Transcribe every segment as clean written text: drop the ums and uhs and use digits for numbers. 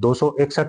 261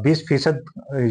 20%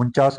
49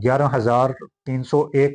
11,301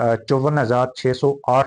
54,608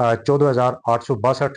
14,862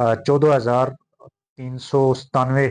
14,397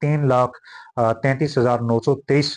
3,33,923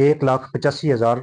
1,85,000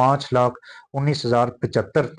5,19,075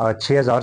6,000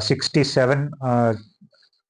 67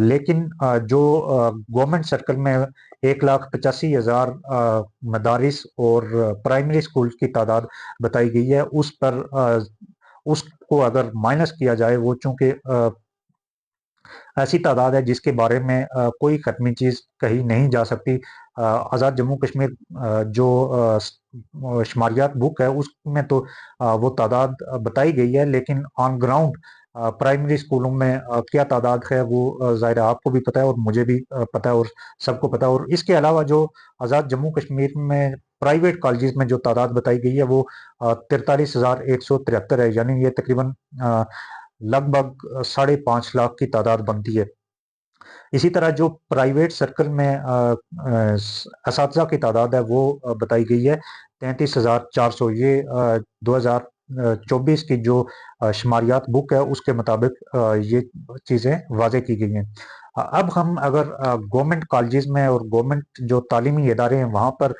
لیکن جو government circle میں 1,85,000 مدارس اور پرائمری اسکول کی تعداد بتائی گئی ہے، اس کو اگر مائنس کیا جائے، وہ چونکہ ایسی تعداد ہے جس کے بارے میں کوئی حتمی چیز کہی نہیں جا سکتی۔ آزاد جموں کشمیر جو شماریات بک ہے اس میں تو وہ تعداد بتائی گئی ہے، لیکن آن گراؤنڈ پرائمری اسکولوں میں کیا تعداد ہے وہ ظاہر ہے آپ کو بھی پتہ ہے اور مجھے بھی پتہ ہے اور سب کو پتہ ہے۔ اور اس کے علاوہ جو آزاد جموں کشمیر میں پرائیویٹ کالجز میں جو تعداد بتائی گئی ہے وہ 43,173 ہے، یعنی یہ تقریباً لگ بھگ 5.5 لاکھ کی تعداد بنتی ہے۔ اسی طرح جو پرائیویٹ سرکل میں اساتذہ کی تعداد ہے وہ بتائی گئی ہے 33,400۔ یہ 2024 کی جو شماریات بک ہے اس کے مطابق یہ چیزیں واضح کی گئی ہیں۔ اب ہم اگر گورنمنٹ کالجز میں اور گورنمنٹ جو تعلیمی ادارے ہیں وہاں پر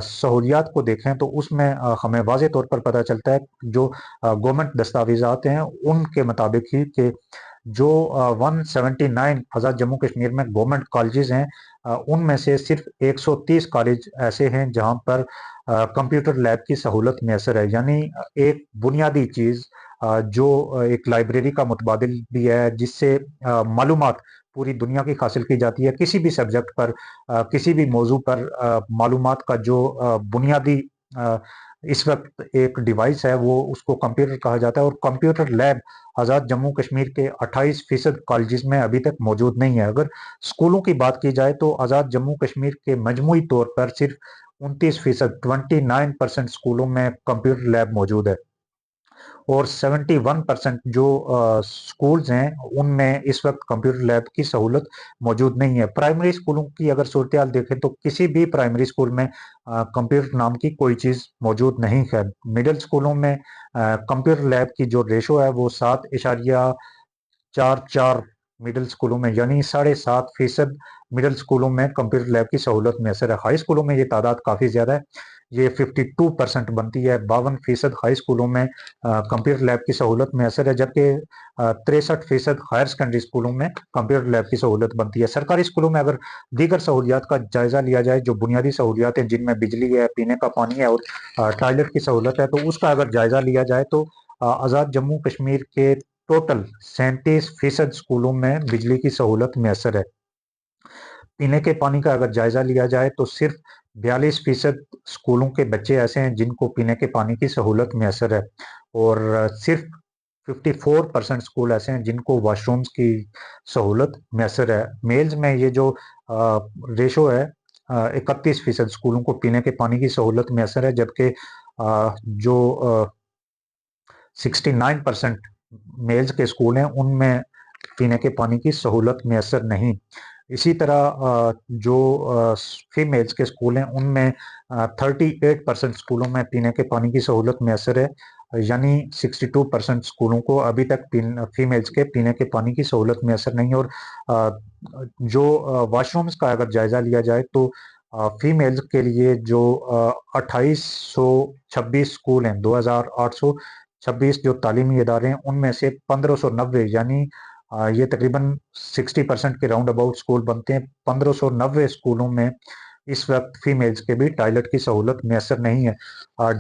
سہولیات کو دیکھیں تو اس میں ہمیں واضح طور پر پتہ چلتا ہے جو گورنمنٹ دستاویزات ہیں ان کے مطابق ہی کہ جو 179 آزاد جموں کشمیر میں گورنمنٹ کالجز ہیں ان میں سے صرف 130 کالج ایسے ہیں جہاں پر کمپیوٹر لیب کی سہولت میسر ہے، یعنی ایک بنیادی چیز جو ایک لائبریری کا متبادل بھی ہے جس سے معلومات پوری دنیا کی حاصل کی جاتی ہے، کسی بھی سبجیکٹ پر کسی بھی موضوع پر معلومات کا جو بنیادی اس وقت ایک ڈیوائس ہے وہ اس کو کمپیوٹر کہا جاتا ہے۔ اور کمپیوٹر لیب آزاد جموں کشمیر کے 28% کالجز میں ابھی تک موجود نہیں ہے۔ اگر اسکولوں کی بات کی جائے تو آزاد جموں کشمیر کے مجموعی طور پر صرف 29%، 29% اسکولوں میں کمپیوٹر لیب موجود ہے، اور 71% جو اسکولز ہیں ان میں اس وقت کمپیوٹر لیب کی سہولت موجود نہیں ہے۔ پرائمری اسکولوں کی اگر صورتحال دیکھیں تو کسی بھی پرائمری اسکول میں کمپیوٹر نام کی کوئی چیز موجود نہیں ہے۔ مڈل اسکولوں میں کمپیوٹر لیب کی جو ریشو ہے وہ 7.44 مڈل اسکولوں میں، یعنی 7.5% مڈل اسکولوں میں کمپیوٹر لیب کی سہولت میسر ہے۔ ہائی اسکولوں میں یہ تعداد کافی زیادہ ہے، یہ 52% بنتی ہے۔ 52% ہائی اسکولوں میں کمپیوٹر لیب کی سہولت میسر ہے، جبکہ 63% ہائر سیکنڈری اسکولوں میں کمپیوٹر لیب کی سہولت بنتی ہے۔ سرکاری اسکولوں میں اگر دیگر سہولیات کا جائزہ لیا جائے، جو بنیادی سہولیات ہیں جن میں بجلی ہے، پینے کا پانی ہے اور ٹوائلٹ کی سہولت ہے، تو اس کا اگر جائزہ لیا جائے تو آزاد جموں کشمیر کے ٹوٹل 37% اسکولوں میں بجلی کی سہولت میسر ہے۔ پینے کے پانی کا اگر جائزہ لیا جائے تو صرف 42% اسکولوں کے بچے ایسے ہیں جن کو پینے کے پانی کی سہولت میسر ہے، اور صرف 54% اسکول ایسے ہیں جن کو واش رومز کی سہولت میسر ہے۔ میلز میں یہ جو ریشو ہے 31% اسکولوں کو پینے کے پانی کی سہولت میسر ہے، جبکہ جو 69% میلز کے اسکول ہیں ان میں پینے کے پانی کی سہولت میسر نہیں۔ اسی طرح جو فیمیلز کے اسکول ہیں ان میں 38% اسکولوں میں پینے کے پانی کی سہولت میسر ہے، یعنی 62% اسکولوں کو ابھی تک فیمیلز کے پینے کے پانی کی سہولت میسر نہیں۔ اور جو واش رومز کا اگر جائزہ لیا جائے تو فیمیلز کے لیے جو 2826 اسکول ہیں، 2826 جو تعلیمی ادارے ہیں ان میں سے 1590، یعنی یہ تقریباً 60% کے راؤنڈ اباؤٹ اسکول بنتے ہیں، 1590 اسکولوں میں اس وقت فیمیلز کے بھی ٹوائلٹ کی سہولت میسر نہیں ہے۔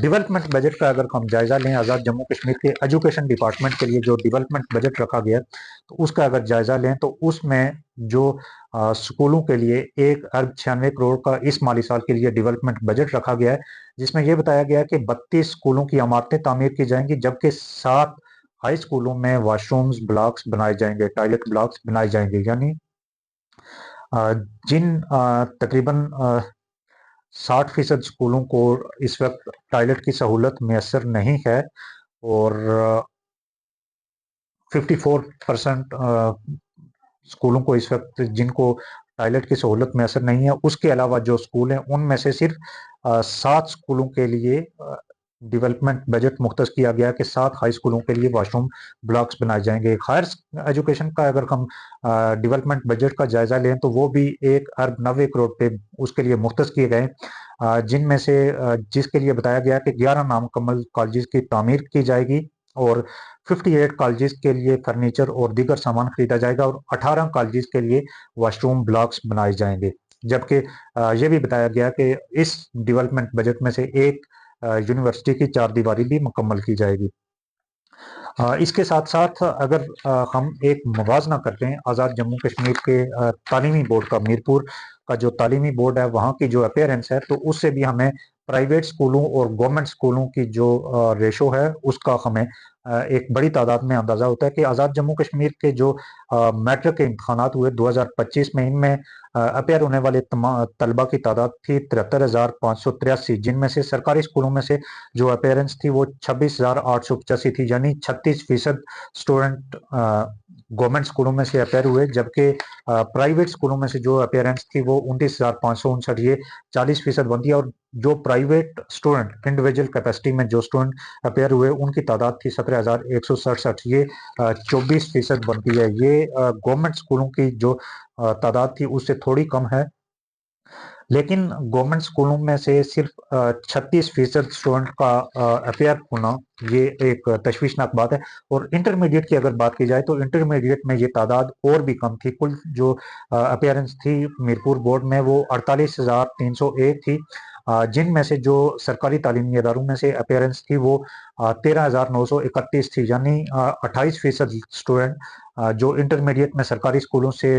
ڈیولپمنٹ بجٹ کا اگر ہم جائزہ لیں، آزاد جموں کشمیر کے ایجوکیشن ڈپارٹمنٹ کے لیے جو ڈیولپمنٹ بجٹ رکھا گیا تو اس کا اگر جائزہ لیں تو اس میں جو اسکولوں کے لیے 1.96 کروڑ کا اس مالی سال کے لیے ڈیولپمنٹ بجٹ رکھا گیا ہے، جس میں یہ بتایا گیا ہے کہ 32 اسکولوں کی عمارتیں تعمیر کی جائیں گی، جبکہ 7 ہائی اسکولوں میں واش رومز بلاکس بنائے جائیں گے، ٹوائلٹ بلاکس بنائے جائیں گے، یعنی جن تقریباً 60% اسکولوں کو اس وقت ٹوائلٹ کی سہولت میسر نہیں ہے، اور 54% اسکولوں کو اس وقت جن کو ٹوائلٹ کی سہولت میسر نہیں ہے، اس کے علاوہ جو اسکول ہیں ان میں سے صرف 7 اسکولوں کے لیے ڈیولپمنٹ بجٹ مختص کیا گیا کہ 7 ہائی اسکولوں کے لیے واش روم بلاکس بنائے جائیں گے۔ ہائر ایجوکیشن کا اگر ہم ڈیولپمنٹ بجٹ کا جائزہ لیں تو وہ بھی 1.90 کروڑ پہ اس کے لیے مختص کیے گئے، جن میں سے جس کے لیے بتایا گیا کہ 11 نامکمل کالجز کی تعمیر کی جائے گی، اور 58 کالجز کے لیے فرنیچر اور دیگر سامان خریدا جائے گا اور 18 کالجز کے لیے واش روم بلاکس بنائے جائیں گے، جبکہ یہ بھی بتایا گیا کہ اس ڈیولپمنٹ بجٹ میں سے ایک یونیورسٹی کی 4 دیواری بھی مکمل کی جائے گی۔ اس کے ساتھ ساتھ اگر ہم ایک موازنہ کرتے ہیں آزاد جموں کشمیر کے تعلیمی بورڈ کا، میرپور کا جو تعلیمی بورڈ ہے وہاں کی جو اپیرنس ہے، تو اس سے بھی ہمیں پرائیویٹ سکولوں اور گورنمنٹ سکولوں کی جو ریشو ہے اس کا ہمیں ایک بڑی تعداد میں اندازہ ہوتا ہے کہ آزاد جموں کشمیر کے جو میٹرک کے امتحانات ہوئے 2025 میں، ان میں اپیئر ہونے والے طلبہ کی تعداد تھی 73,583، جن میں سے سرکاری سکولوں میں سے جو اپیرنس تھی وہ 26,885 تھی، یعنی 36% اسٹوڈنٹ گورنمنٹ سکولوں میں سے اپیئر ہوئے، جبکہ پرائیویٹ سکولوں میں سے جو اپیرنس تھی وہ 29,559، یہ 40% بنتی ہے۔ اور جو پرائیویٹ اسٹوڈنٹ انڈیویجول کیپیسٹی میں جو اسٹوڈنٹ اپیئر ہوئے ان کی تعداد تھی 17,167، یہ 24% بنتی ہے۔ یہ گورنمنٹ سکولوں کی جو تعداد تھی اس سے تھوڑی کم ہے، لیکن گورنمنٹ سکولوں میں سے صرف 36% اسٹوڈنٹ کا اپیئر ہونا یہ ایک تشویشناک بات ہے۔ اور انٹرمیڈیٹ کی اگر بات کی جائے تو انٹرمیڈیٹ میں یہ تعداد اور بھی کم تھی، کل جو اپیئرنس تھی میرپور بورڈ میں وہ 48,301 تھی، جن میں سے جو سرکاری تعلیمی اداروں میں سے اپیئرنس تھی وہ 13,931 تھی، یعنی 28% اسٹوڈنٹ جو انٹرمیڈیٹ میں سرکاری سکولوں سے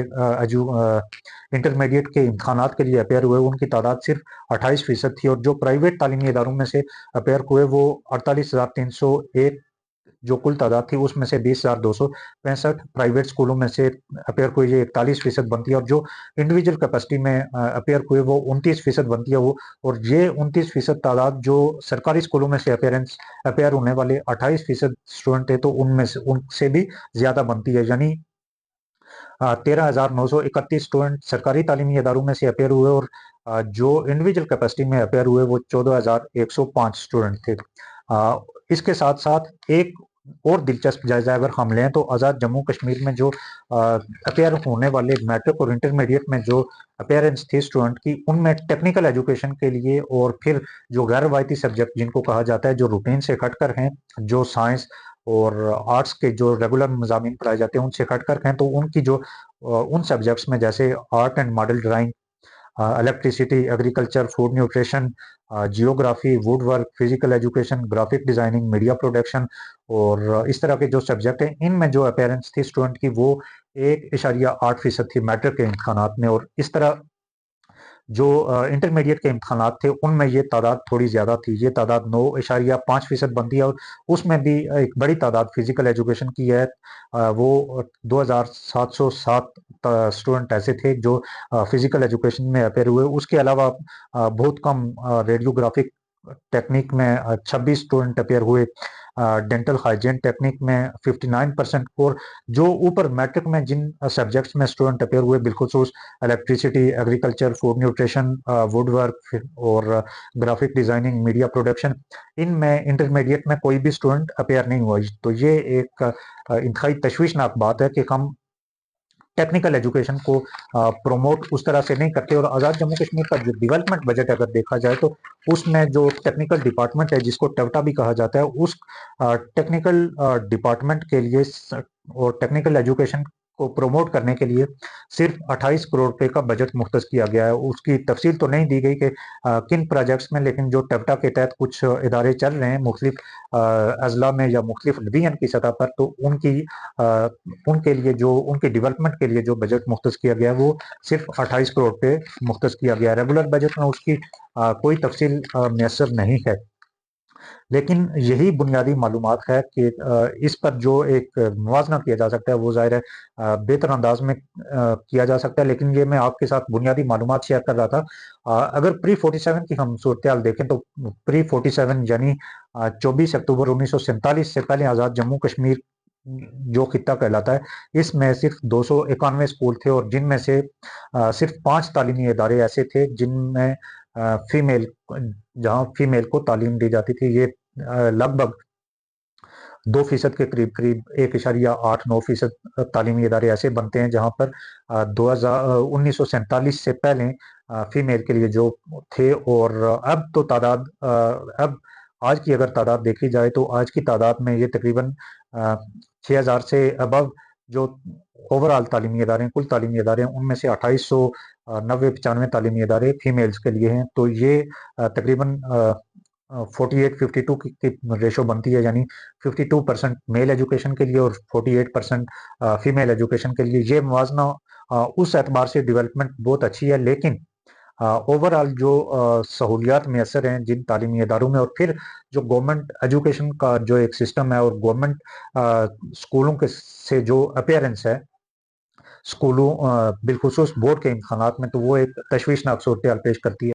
انٹرمیڈیٹ کے امتحانات کے لیے اپیئر ہوئے ان کی تعداد صرف 28% تھی، اور جو پرائیویٹ تعلیمی اداروں میں سے اپیئر ہوئے وہ 48,301 جو کل تعداد تھی اس میں سے 20,265 پرائیویٹ سکولوں میں سے اپیئر ہوئے، یہ 41% بنتی ہے، اور جو انڈیویجول کیپیسٹی میں اپیئر ہوئے وہ 29% بنتی ہے وہ، اور یہ 29% تعداد جو سرکاری سکولوں میں سے اپیئر ہونے والے 28% اسٹوڈنٹ تھے تو ان سے بھی زیادہ بنتی ہے، یعنی 13,931 اسٹوڈنٹ سرکاری تعلیمی اداروں میں سے اپیئر ہوئے، اور جو انڈیویجول کیپیسٹی میں اپیئر ہوئے وہ 14,105 اسٹوڈنٹ تھے۔ اس کے ساتھ ساتھ ایک اور دلچسپ جائزہ اگر ہم لیں تو آزاد جموں کشمیر میں جو اپیئر ہونے والے میٹرک اور انٹرمیڈیٹ میں جو اپیئرنس تھی اسٹوڈنٹ کی، ان میں ٹیکنیکل ایجوکیشن کے لیے اور پھر جو غیر روایتی سبجیکٹ جن کو کہا جاتا ہے جو روٹین سے ہٹ کر ہیں، جو سائنس اور آرٹس کے جو ریگولر مضامین پڑھائے جاتے ہیں ان سے ہٹ کر ہیں، تو ان کی جو ان سبجیکٹس میں جیسے art and model drawing, electricity, agriculture, food nutrition, geography, would work, physical education, graphic designing, media production اور اس طرح کے جو سبجیکٹ ہیں، ان میں جو اپیرنس تھی اسٹوڈنٹ کی وہ 1.8% تھی میٹرک کے امتحانات میں، اور اس طرح جو انٹرمیڈیٹ کے امتحانات تھے ان میں یہ تعداد تھوڑی زیادہ تھی، یہ تعداد 9.5% بنتی ہے، اور اس میں بھی ایک بڑی تعداد فزیکل ایجوکیشن کی ہے، وہ 2,707 اسٹوڈنٹ ایسے تھے جو فزیکل ایجوکیشن میں اپیئر ہوئے۔ اس کے علاوہ بہت کم ریڈیوگرافک ٹیکنیک میں 26 اسٹوڈنٹ اپیئر ہوئے، ڈینٹل ہائیجین ٹیکنیک میں 59%، اور جو اوپر میٹرک میں جن سبجیکٹس میں اسٹوڈنٹ اپیئر ہوئے بالخصوص electricity, agriculture, food nutrition, would work اور گرافک ڈیزائننگ، میڈیا پروڈکشن، ان میں انٹرمیڈیٹ میں کوئی بھی اسٹوڈنٹ اپیئر نہیں ہوا۔ تو یہ ایک انتہائی تشویشناک بات ہے کہ ہم ٹیکنیکل ایجوکیشن کو پروموٹ اس طرح سے نہیں کرتے، اور آزاد جموں کشمیر کا جو ڈیولپمنٹ بجٹ اگر دیکھا جائے تو اس میں جو ٹیکنیکل ڈپارٹمنٹ ہے جس کو ٹیوٹا بھی کہا جاتا ہے، اس ٹیکنیکل ڈپارٹمنٹ کے لیے اور ٹیکنیکل ایجوکیشن کو پروموٹ کرنے کے لیے صرف 28 کروڑ روپے کا بجٹ مختص کیا گیا ہے۔ اس کی تفصیل تو نہیں دی گئی کہ کن پروجیکٹس میں، لیکن جو ٹیوٹا کے تحت کچھ ادارے چل رہے ہیں مختلف اضلاع میں یا مختلف ڈویژن کی سطح پر، تو ان کے لیے جو ان کے ڈیولپمنٹ کے لیے جو بجٹ مختص کیا گیا وہ صرف 28 کروڑ روپے مختص کیا گیا۔ ریگولر بجٹ میں اس کی کوئی تفصیل میسر نہیں ہے، لیکن یہی بنیادی معلومات ہے کہ اس پر جو ایک موازنہ کیا جا سکتا ہے وہ ظاہر ہے بہتر انداز میں کیا جا سکتا ہے، لیکن یہ میں آپ کے ساتھ بنیادی معلومات شیئر کر رہا تھا۔ اگر پری 47 کی ہم صورتحال دیکھیں تو پری 47 یعنی 24 اکتوبر 1947 سے پہلے آزاد جموں کشمیر جو خطہ کہلاتا ہے، اس میں صرف 291 اسکول تھے، اور جن میں سے صرف 5 تعلیمی ادارے ایسے تھے جن میں جہاں فیمیل کو تعلیم دی جاتی تھی۔ یہ لگ بھگ 2% کے قریب 1.89% تعلیمی ادارے ایسے بنتے ہیں جہاں پر 1947 سے پہلے فیمیل کے لیے جو تھے، اور اب تو تعداد اب آج کی اگر تعداد دیکھی جائے تو آج کی تعداد میں یہ تقریباً 6,000 سے ابو جو اوور آل تعلیمی ادارے ہیں، کل تعلیمی ادارے ہیں، ان میں سے 2890-95 تعلیمی ادارے فیمیلز کے لیے ہیں، تو یہ تقریباً 48-52 کی ریشو بنتی ہے، یعنی 52% میل ایجوکیشن کے لیے اور 48% فیمیل ایجوکیشن کے لیے۔ یہ موازنہ اس اعتبار سے ڈیولپمنٹ بہت اچھی ہے، لیکن اوور آل جو سہولیات میسر ہیں جن تعلیمی اداروں میں، اور پھر جو گورنمنٹ ایجوکیشن کا جو ایک سسٹم ہے اور گورنمنٹ اسکولوں کے سے جو اپیئرنس ہے اسکولوں بالخصوص بورڈ کے امتحانات میں، تو وہ ایک تشویشناک صورتحال پیش کرتی ہے۔